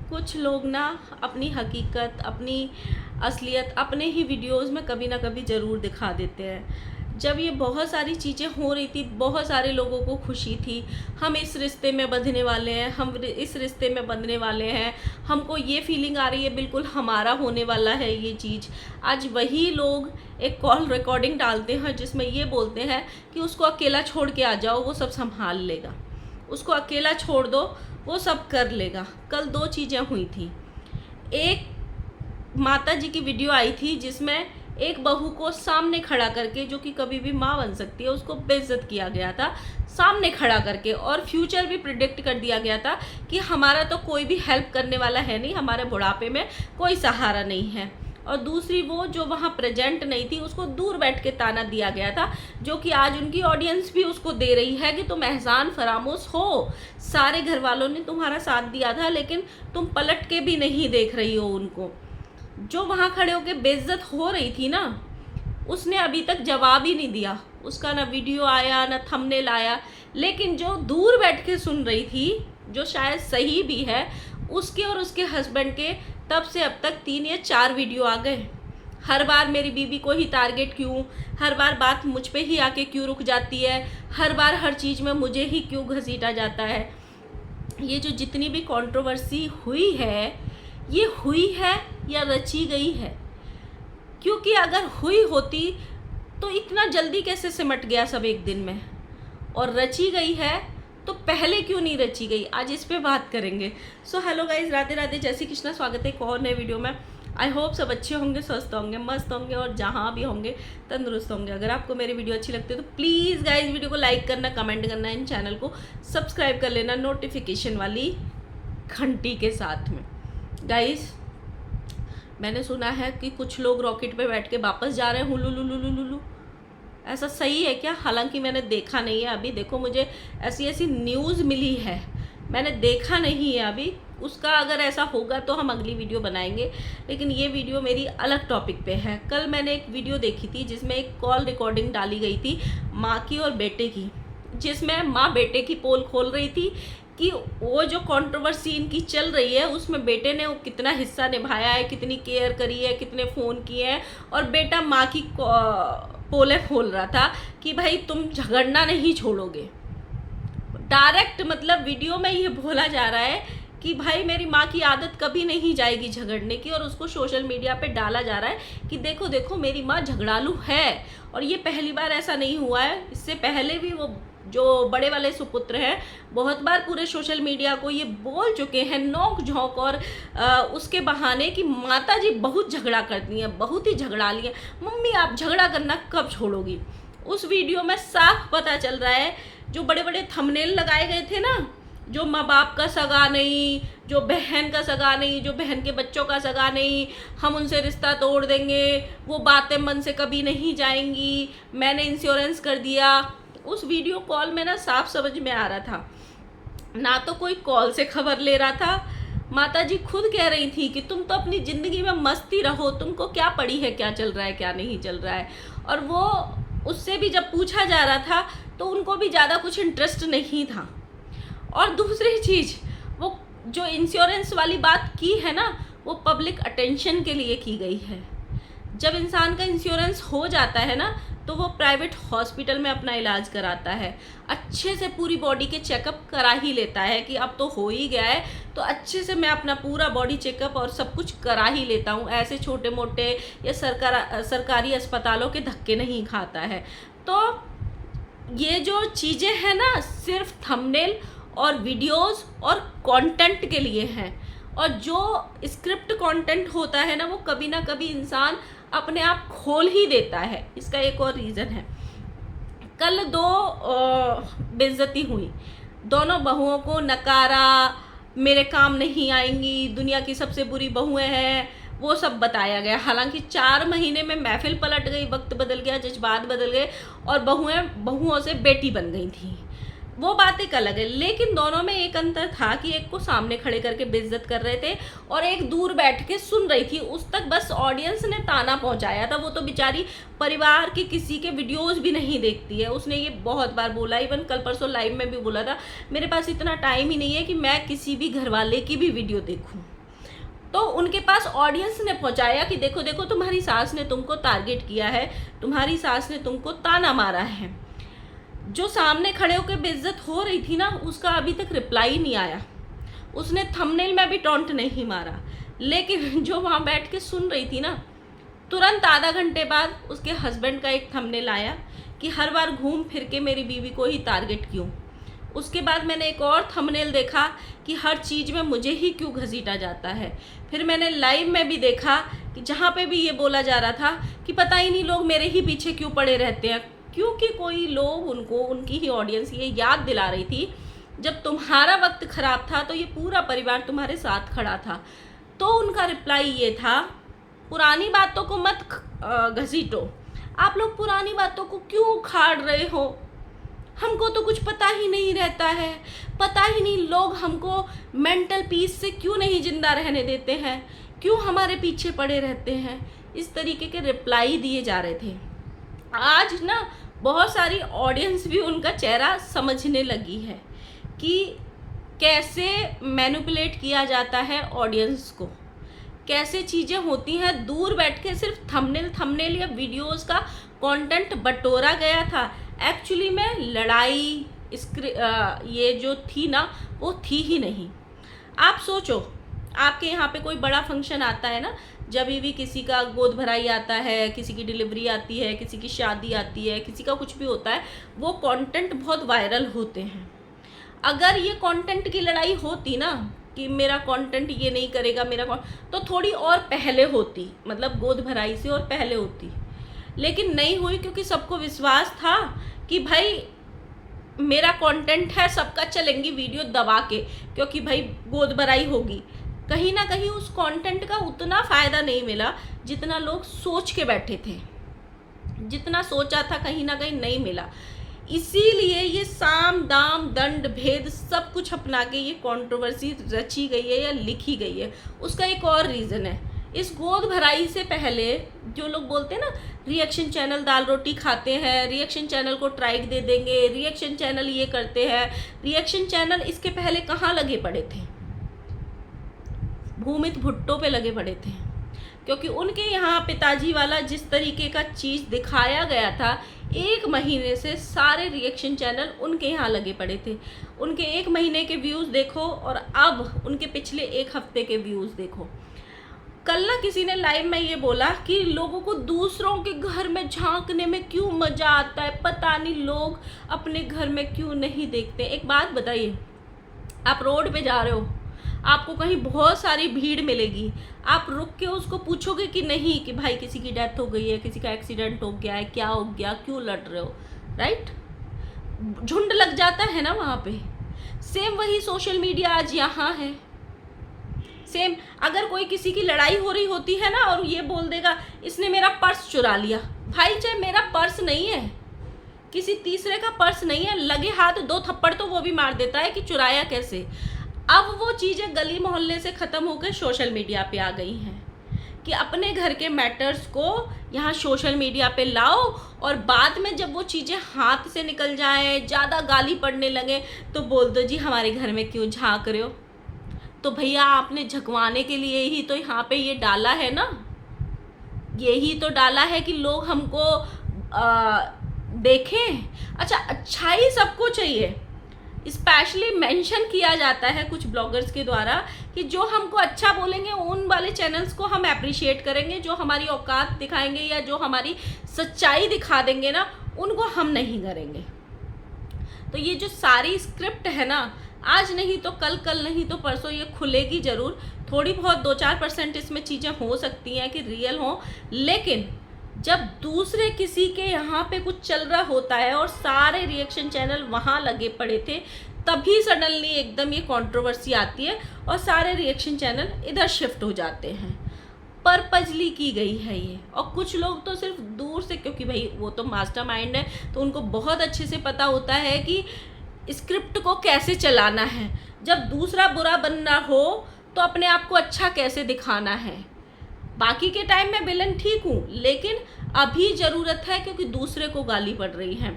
कुछ लोग ना अपनी हकीकत, अपनी असलियत अपने ही वीडियोस में कभी ना कभी ज़रूर दिखा देते हैं। जब ये बहुत सारी चीज़ें हो रही थी, बहुत सारे लोगों को खुशी थी, हम इस रिश्ते में बंधने वाले हैं, हम इस रिश्ते में बंधने वाले हैं, हमको ये फीलिंग आ रही है बिल्कुल हमारा होने वाला है ये चीज़। आज वही लोग एक कॉल रिकॉर्डिंग डालते हैं जिसमें ये बोलते हैं कि उसको अकेला छोड़ के आ जाओ, वो सब संभाल लेगा, उसको अकेला छोड़ दो, वो सब कर लेगा। कल दो चीज़ें हुई थी। एक माता जी की वीडियो आई थी जिसमें एक बहू को सामने खड़ा करके, जो कि कभी भी माँ बन सकती है, उसको बेइज्जत किया गया था सामने खड़ा करके, और फ्यूचर भी प्रिडिक्ट कर दिया गया था कि हमारा तो कोई भी हेल्प करने वाला है नहीं, हमारे बुढ़ापे में कोई सहारा नहीं है। और दूसरी वो जो वहाँ प्रेजेंट नहीं थी, उसको दूर बैठ के ताना दिया गया था, जो कि आज उनकी ऑडियंस भी उसको दे रही है कि तुम एहसान फरामोश हो, सारे घर वालों ने तुम्हारा साथ दिया था लेकिन तुम पलट के भी नहीं देख रही हो उनको। जो वहाँ खड़े होके बेइज्जत हो रही थी ना, उसने अभी तक जवाब ही नहीं दिया, उसका ना वीडियो आया ना थंबनेल आया। लेकिन जो दूर बैठ के सुन रही थी, जो शायद सही भी है, उसके और उसके हस्बैंड के तब से अब तक 3 या 4 वीडियो आ गए। हर बार मेरी बीवी को ही टारगेट क्यों, हर बार बात मुझ पे ही आके क्यों रुक जाती है, हर बार हर चीज़ में मुझे ही क्यों घसीटा जाता है। ये जो जितनी भी कंट्रोवर्सी हुई है, ये हुई है या रची गई है? क्योंकि अगर हुई होती तो इतना जल्दी कैसे सिमट गया सब एक दिन में, और रची गई है तो पहले क्यों नहीं रची गई, आज इस पे बात करेंगे। So hello guys, Radhe Radhe, जय श्री कृष्णा, स्वागत है एक और नए वीडियो में। आई होप सब अच्छे होंगे, स्वस्थ होंगे, मस्त होंगे, और जहाँ भी होंगे तंदुरुस्त होंगे। अगर आपको मेरी वीडियो अच्छी लगती है तो प्लीज़ गाइज वीडियो को लाइक करना, कमेंट करना, इन चैनल को सब्सक्राइब कर लेना नोटिफिकेशन वाली घंटी के साथ में। गाइज, मैंने सुना है कि कुछ लोग रॉकेट पे बैठ के वापस जा रहे हैं, हुलुलुलुलुलु। ऐसा सही है क्या? हालांकि मैंने देखा नहीं है अभी। देखो, मुझे ऐसी ऐसी न्यूज़ मिली है, मैंने देखा नहीं है अभी। उसका अगर ऐसा होगा तो हम अगली वीडियो बनाएंगे, लेकिन ये वीडियो मेरी अलग टॉपिक पे है। कल मैंने एक वीडियो देखी थी जिसमें एक कॉल रिकॉर्डिंग डाली गई थी माँ की और बेटे की, जिसमें माँ बेटे की पोल खोल रही थी कि वो जो कंट्रोवर्सी इनकी चल रही है उसमें बेटे ने वो कितना हिस्सा निभाया है, कितनी केयर करी है, कितने फ़ोन किए हैं, और बेटा माँ की पोले खोल रहा था कि भाई तुम झगड़ना नहीं छोड़ोगे। डायरेक्ट मतलब वीडियो में ये बोला जा रहा है कि भाई मेरी माँ की आदत कभी नहीं जाएगी झगड़ने की, और उसको सोशल मीडिया पे डाला जा रहा है कि देखो देखो मेरी माँ झगड़ालू है। और ये पहली बार ऐसा नहीं हुआ है, इससे पहले भी वो जो बड़े वाले सुपुत्र हैं बहुत बार पूरे सोशल मीडिया को ये बोल चुके हैं नोक झोंक और उसके बहाने कि माता जी बहुत झगड़ा करती हैं, बहुत ही झगड़ाली हैं। मम्मी आप झगड़ा करना कब छोड़ोगी? उस वीडियो में साफ पता चल रहा है, जो बड़े बड़े थंबनेल लगाए गए थे ना, जो माँ बाप का सगा नहीं, जो बहन का सगा नहीं, जो बहन के बच्चों का सगा नहीं, हम उनसे रिश्ता तोड़ देंगे, वो बातें मन से कभी नहीं जाएंगी, मैंने इंश्योरेंस कर दिया। उस वीडियो कॉल में ना साफ समझ में आ रहा था, ना तो कोई कॉल से खबर ले रहा था। माता जी खुद कह रही थी कि तुम तो अपनी ज़िंदगी में मस्ती रहो, तुमको क्या पड़ी है क्या चल रहा है क्या नहीं चल रहा है। और वो उससे भी जब पूछा जा रहा था तो उनको भी ज़्यादा कुछ इंटरेस्ट नहीं था। और दूसरी चीज़, वो जो इंश्योरेंस वाली बात की है ना, वो पब्लिक अटेंशन के लिए की गई है। जब इंसान का इंश्योरेंस हो जाता है ना तो वो प्राइवेट हॉस्पिटल में अपना इलाज कराता है, अच्छे से पूरी बॉडी के चेकअप करा ही लेता है कि अब तो हो ही गया है तो अच्छे से मैं अपना पूरा बॉडी चेकअप और सब कुछ करा ही लेता हूँ। ऐसे छोटे मोटे या सरकारी अस्पतालों के धक्के नहीं खाता है। तो ये जो चीज़ें हैं ना, सिर्फ थंबनेल और वीडियोस और कंटेंट के लिए हैं, और जो स्क्रिप्ट कंटेंट होता है ना, वो कभी ना कभी इंसान अपने आप खोल ही देता है। इसका एक और रीज़न है, कल 2 बेइज्जती हुई, दोनों बहुओं को नकारा, मेरे काम नहीं आएंगी, दुनिया की सबसे बुरी बहुएं हैं, वो सब बताया गया। हालांकि 4 महीने में महफिल पलट गई, वक्त बदल गया, जज्बात बदल गए, और बहुओं से बेटी बन गई थी। वो बात एक अलग है, लेकिन दोनों में एक अंतर था कि एक को सामने खड़े करके बेइज्जत कर रहे थे और एक दूर बैठ के सुन रही थी। उस तक बस ऑडियंस ने ताना पहुंचाया था। वो तो बेचारी परिवार के किसी के वीडियोस भी नहीं देखती है। उसने ये बहुत बार बोला, इवन कल परसों लाइव में भी बोला था, मेरे पास इतना टाइम ही नहीं है कि मैं किसी भी घर वाले की भी वीडियो देखूं। तो उनके पास ऑडियंस ने पहुंचाया कि देखो देखो तुम्हारी सास ने तुमको टारगेट किया है, तुम्हारी सास ने तुमको ताना मारा है। जो सामने खड़े होकर बेइज्जत हो रही थी ना, उसका अभी तक रिप्लाई नहीं आया। उसने थंबनेल में भी टॉन्ट नहीं मारा, लेकिन जो वहाँ बैठ के सुन रही थी ना, तुरंत आधा घंटे बाद उसके हस्बैंड का एक थंबनेल आया कि हर बार घूम फिर के मेरी बीवी को ही टारगेट क्यों। उसके बाद मैंने एक और थंबनेल देखा कि हर चीज़ में मुझे ही क्यों घसीटा जाता है। फिर मैंने लाइव में भी देखा कि जहाँ पे भी ये बोला जा रहा था कि पता ही नहीं लोग मेरे ही पीछे क्यों पड़े रहते हैं, क्योंकि कोई लोग उनको, उनकी ही ऑडियंस ये याद दिला रही थी जब तुम्हारा वक्त खराब था तो ये पूरा परिवार तुम्हारे साथ खड़ा था। तो उनका रिप्लाई ये था, पुरानी बातों को मत घसीटो, आप लोग पुरानी बातों को क्यों उखाड़ रहे हो, हमको तो कुछ पता ही नहीं रहता है, पता ही नहीं लोग हमको मेंटल पीस से क्यों नहीं जिंदा रहने देते हैं, क्यों हमारे पीछे पड़े रहते हैं। इस तरीके के रिप्लाई दिए जा रहे थे। आज ना बहुत सारी ऑडियंस भी उनका चेहरा समझने लगी है कि कैसे मैनिपुलेट किया जाता है ऑडियंस को, कैसे चीज़ें होती हैं। दूर बैठ के सिर्फ थंबनेल या वीडियोस का कंटेंट बटोरा गया था। एक्चुअली में लड़ाई ये जो थी ना, वो थी ही नहीं। आप सोचो, आपके यहाँ पे कोई बड़ा फंक्शन आता है ना, जब भी किसी का गोद भराई आता है, किसी की डिलीवरी आती है, किसी की शादी आती है, किसी का कुछ भी होता है, वो कंटेंट बहुत वायरल होते हैं। अगर ये कंटेंट की लड़ाई होती ना कि मेरा कंटेंट ये नहीं करेगा, तो थोड़ी और पहले होती, मतलब गोद भराई से और पहले होती, लेकिन नहीं हुई क्योंकि सबको विश्वास था कि भाई मेरा कंटेंट है, सबका चलेंगी वीडियो दबा के, क्योंकि भाई गोद भराई होगी। कहीं ना कहीं उस कंटेंट का उतना फ़ायदा नहीं मिला जितना लोग सोच के बैठे थे, जितना सोचा था कहीं ना कहीं नहीं मिला। इसीलिए ये साम दाम दंड भेद सब कुछ अपना के ये कंट्रोवर्सी रची गई है या लिखी गई है। उसका एक और रीज़न है, इस गोद भराई से पहले जो लोग बोलते हैं ना, रिएक्शन चैनल दाल रोटी खाते हैं, रिएक्शन चैनल को ट्राइक दे देंगे, रिएक्शन चैनल ये करते हैं, रिएक्शन चैनल इसके पहले कहाँ लगे पड़े थे? भूमित भुट्टो पे लगे पड़े थे, क्योंकि उनके यहाँ पिताजी वाला जिस तरीके का चीज़ दिखाया गया था, 1 महीने से सारे रिएक्शन चैनल उनके यहाँ लगे पड़े थे। उनके 1 महीने के व्यूज़ देखो और अब उनके पिछले 1 हफ्ते के व्यूज़ देखो। कल ना किसी ने लाइव में ये बोला कि लोगों को दूसरों के घर में झांकने में क्यों मज़ा आता है, पता नहीं लोग अपने घर में क्यों नहीं देखते। एक बात बताइए, आप रोड पे जा रहे हो, आपको कहीं बहुत सारी भीड़ मिलेगी, आप रुक के उसको पूछोगे कि नहीं कि भाई किसी की डेथ हो गई है, किसी का एक्सीडेंट हो गया है, क्या हो गया, क्यों लड़ रहे हो, राइट? झुंड लग जाता है ना वहाँ पे। सेम वही सोशल मीडिया आज यहाँ है। सेम अगर कोई किसी की लड़ाई हो रही होती है ना और ये बोल देगा इसने मेरा पर्स चुरा लिया, भाई चाहे मेरा पर्स नहीं है, किसी तीसरे का पर्स नहीं है, लगे हाथ 2 थप्पड़ तो वो भी मार देता है कि चुराया कैसे। अब वो चीज़ें गली मोहल्ले से ख़त्म होकर सोशल मीडिया पे आ गई हैं कि अपने घर के मैटर्स को यहाँ सोशल मीडिया पे लाओ और बाद में जब वो चीज़ें हाथ से निकल जाएं, ज़्यादा गाली पड़ने लगे, तो बोल दो जी हमारे घर में क्यों झांक रहे हो। तो भैया आपने झकवाने के लिए ही तो यहाँ पे ये डाला है ना, यही तो डाला है कि लोग हमको देखें। अच्छा, अच्छाई सबको चाहिए, स्पेशली मेंशन किया जाता है कुछ ब्लॉगर्स के द्वारा कि जो हमको अच्छा बोलेंगे उन वाले चैनल्स को हम अप्रिशिएट करेंगे, जो हमारी औकात दिखाएंगे या जो हमारी सच्चाई दिखा देंगे ना, उनको हम नहीं करेंगे। तो ये जो सारी स्क्रिप्ट है ना, आज नहीं तो कल, कल नहीं तो परसों ये खुलेगी ज़रूर। थोड़ी बहुत 2-4% इसमें चीज़ें हो सकती हैं कि रियल हों, लेकिन जब दूसरे किसी के यहाँ पे कुछ चल रहा होता है और सारे रिएक्शन चैनल वहाँ लगे पड़े थे, तभी सडनली एकदम ये कंट्रोवर्सी आती है और सारे रिएक्शन चैनल इधर शिफ्ट हो जाते हैं। पर्पजली की गई है ये। और कुछ लोग तो सिर्फ दूर से, क्योंकि भाई वो तो मास्टरमाइंड है, तो उनको बहुत अच्छे से पता होता है कि स्क्रिप्ट को कैसे चलाना है। जब दूसरा बुरा बनना हो तो अपने आप को अच्छा कैसे दिखाना है। बाकी के टाइम में विलन ठीक हूँ, लेकिन अभी ज़रूरत है क्योंकि दूसरे को गाली पड़ रही है।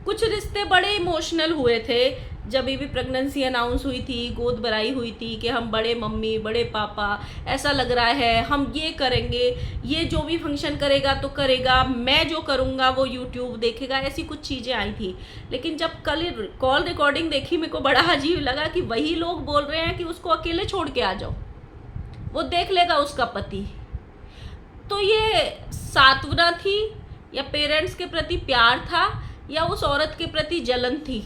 कुछ रिश्ते बड़े इमोशनल हुए थे जब भी प्रेगनेंसी अनाउंस हुई थी, गोद भराई हुई थी कि हम बड़े मम्मी बड़े पापा, ऐसा लग रहा है हम ये करेंगे, ये जो भी फंक्शन करेगा तो करेगा, मैं जो करूँगा वो यूट्यूब देखेगा, ऐसी कुछ चीज़ें आई थी। लेकिन जब कल कॉल रिकॉर्डिंग देखी मेरे को बड़ा अजीब लगा कि वही लोग बोल रहे हैं कि उसको अकेले छोड़ के आ जाओ, वो देख लेगा उसका पति। तो ये सांत्वना थी या पेरेंट्स के प्रति प्यार था या उस औरत के प्रति जलन थी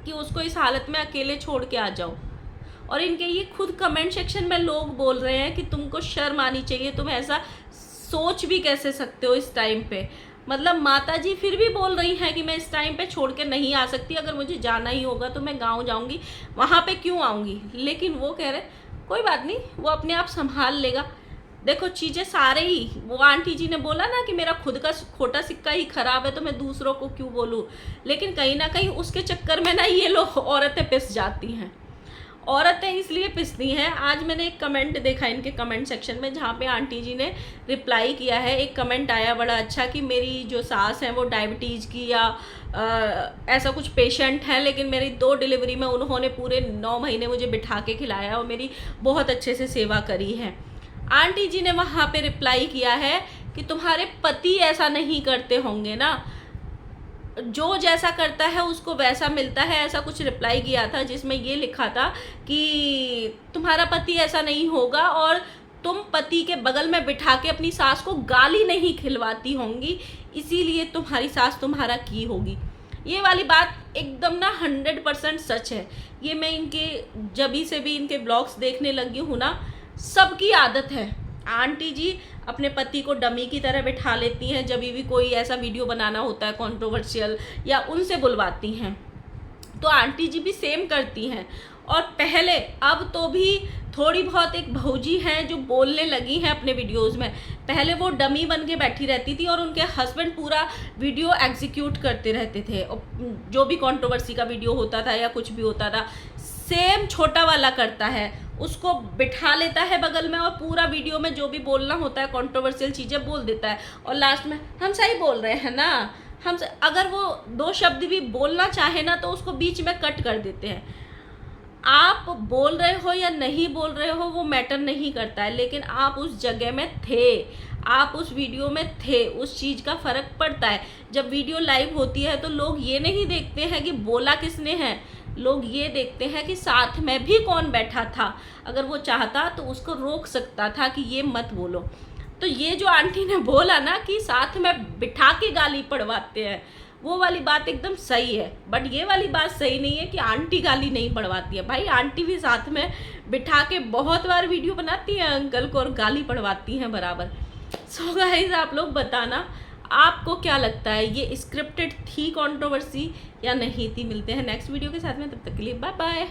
कि उसको इस हालत में अकेले छोड़ के आ जाओ। और इनके ये खुद कमेंट सेक्शन में लोग बोल रहे हैं कि तुमको शर्म आनी चाहिए, तुम ऐसा सोच भी कैसे सकते हो इस टाइम पे। मतलब माता जी फिर भी बोल रही हैं कि मैं इस टाइम पे छोड़ के नहीं आ सकती, अगर मुझे जाना ही होगा तो मैं गाँव जाऊँगी, वहाँ पे क्यों आऊँगी। लेकिन वो कह रहे कोई बात नहीं, वो अपने आप संभाल लेगा। देखो चीज़ें सारे ही, वो आंटी जी ने बोला ना कि मेरा खुद का खोटा सिक्का ही खराब है तो मैं दूसरों को क्यों बोलूँ। लेकिन कहीं ना कहीं उसके चक्कर में ना ये लोग औरतें पिस जाती हैं। औरतें इसलिए पिसती हैं, आज मैंने एक कमेंट देखा इनके कमेंट सेक्शन में जहाँ पे आंटी जी ने रिप्लाई किया है। एक कमेंट आया बड़ा अच्छा कि मेरी जो सास है वो डायबिटीज़ की या ऐसा कुछ पेशेंट है, लेकिन मेरी 2 डिलीवरी में उन्होंने पूरे 9 महीने मुझे बिठा के खिलाया और मेरी बहुत अच्छे से सेवा करी है। आंटी जी ने वहाँ पे रिप्लाई किया है कि तुम्हारे पति ऐसा नहीं करते होंगे ना, जो जैसा करता है उसको वैसा मिलता है, ऐसा कुछ रिप्लाई किया था जिसमें ये लिखा था कि तुम्हारा पति ऐसा नहीं होगा और तुम पति के बगल में बिठा के अपनी सास को गाली नहीं खिलवाती होंगी, इसीलिए तुम्हारी सास तुम्हारा की होगी। ये वाली बात एकदम ना 100% सच है। ये मैं इनके जभी से भी इनके ब्लॉग्स देखने लगी हूँ ना, सबकी आदत है। आंटी जी अपने पति को डमी की तरह बिठा लेती हैं जब भी कोई ऐसा वीडियो बनाना होता है कंट्रोवर्शियल या उनसे बुलवाती हैं, तो आंटी जी भी सेम करती हैं। और पहले अब तो भी थोड़ी बहुत एक भौजी हैं जो बोलने लगी हैं अपने वीडियोस में। पहले वो डमी बन के बैठी रहती थी और उनके हस्बैंड पूरा वीडियो एग्जीक्यूट करते रहते थे। जो भी कंट्रोवर्सी का वीडियो होता था या कुछ भी होता था, सेम छोटा वाला करता है, उसको बिठा लेता है बगल में और पूरा वीडियो में जो भी बोलना होता है कंट्रोवर्शियल चीज़ें बोल देता है और लास्ट में हम सही बोल रहे हैं ना, हम अगर वो 2 शब्द भी बोलना चाहे ना तो उसको बीच में कट कर देते हैं। आप बोल रहे हो या नहीं बोल रहे हो वो मैटर नहीं करता है, लेकिन आप उस जगह में थे, आप उस वीडियो में थे, उस चीज़ का फ़र्क पड़ता है। जब वीडियो लाइव होती है तो लोग ये नहीं देखते हैं कि बोला किसने है, लोग ये देखते हैं कि साथ में भी कौन बैठा था। अगर वो चाहता तो उसको रोक सकता था कि ये मत बोलो। तो ये जो आंटी ने बोला ना कि साथ में बिठा के गाली पड़वाते हैं, वो वाली बात एकदम सही है। बट ये वाली बात सही नहीं है कि आंटी गाली नहीं पड़वाती है। भाई आंटी भी साथ में बिठा के बहुत बार वीडियो बनाती हैं अंकल को और गाली पड़वाती हैं बराबर। सो गाइस आप लोग बताना आपको क्या लगता है, ये स्क्रिप्टेड थी कंट्रोवर्सी या नहीं थी। मिलते हैं नेक्स्ट वीडियो के साथ में, तब तक के लिए बाय बाय।